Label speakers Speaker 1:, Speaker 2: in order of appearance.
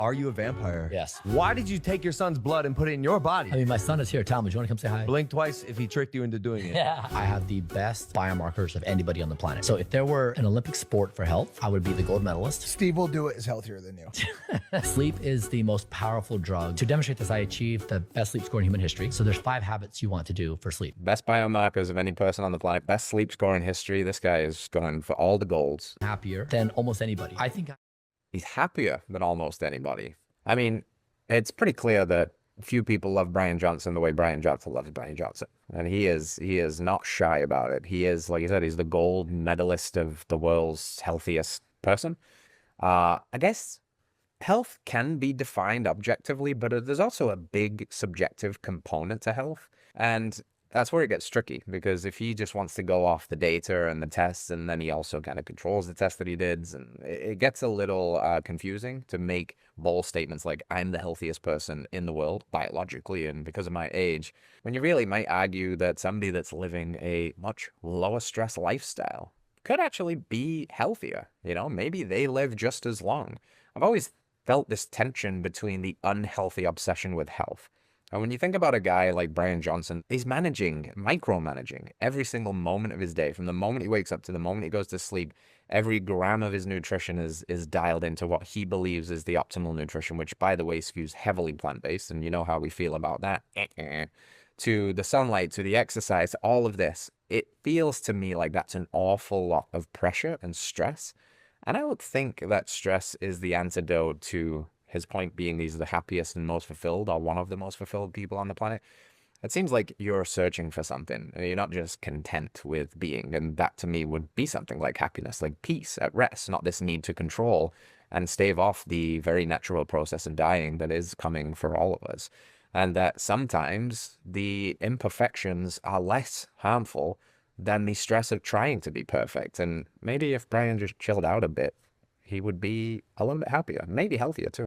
Speaker 1: Are you a vampire?
Speaker 2: Yes.
Speaker 1: Why did you take your son's blood and put it in your body?
Speaker 2: I mean, my son is here. Tom, would you want to come say hi?
Speaker 1: Blink twice if he tricked you into doing it.
Speaker 2: Yeah. I have the best biomarkers of anybody on the planet. So if there were an Olympic sport for health, I would be the gold medalist.
Speaker 3: Steve will do it is healthier than you.
Speaker 2: Sleep is the most powerful drug. To demonstrate this, I achieved the best sleep score in human history. So there's 5 habits you want to do for sleep.
Speaker 4: Best biomarkers of any person on the planet. Best sleep score in history. This guy is going for all the golds.
Speaker 2: Happier than almost anybody. I think
Speaker 4: He's happier than almost anybody. I mean, it's pretty clear that few people love Bryan Johnson the way Bryan Johnson loves Bryan Johnson. And he is not shy about it. He is, like you said, he's the gold medalist of the world's healthiest person. I guess health can be defined objectively, but there's also a big subjective component to health. And that's where it gets tricky, because if he just wants to go off the data and the tests, and then he also kind of controls the test that he did, and it gets a little confusing to make bold statements like, I'm the healthiest person in the world biologically and because of my age, when you really might argue that somebody that's living a much lower stress lifestyle could actually be healthier. You know, maybe they live just as long. I've always felt this tension between the unhealthy obsession with health. And when you think about a guy like Bryan Johnson, he's micromanaging every single moment of his day. From the moment he wakes up to the moment he goes to sleep, every gram of his nutrition is dialed into what he believes is the optimal nutrition, which, by the way, skews heavily plant-based, and you know how we feel about that. To the sunlight, to the exercise, all of this. It feels to me like that's an awful lot of pressure and stress. And I would think that stress is the antidote to his point being he's the happiest and most fulfilled, or one of the most fulfilled people on the planet. It seems like you're searching for something. You're not just content with being. And that to me would be something like happiness, like peace at rest, not this need to control and stave off the very natural process of dying that is coming for all of us. And that sometimes the imperfections are less harmful than the stress of trying to be perfect. And maybe if Bryan just chilled out a bit, he would be a little bit happier, maybe healthier too.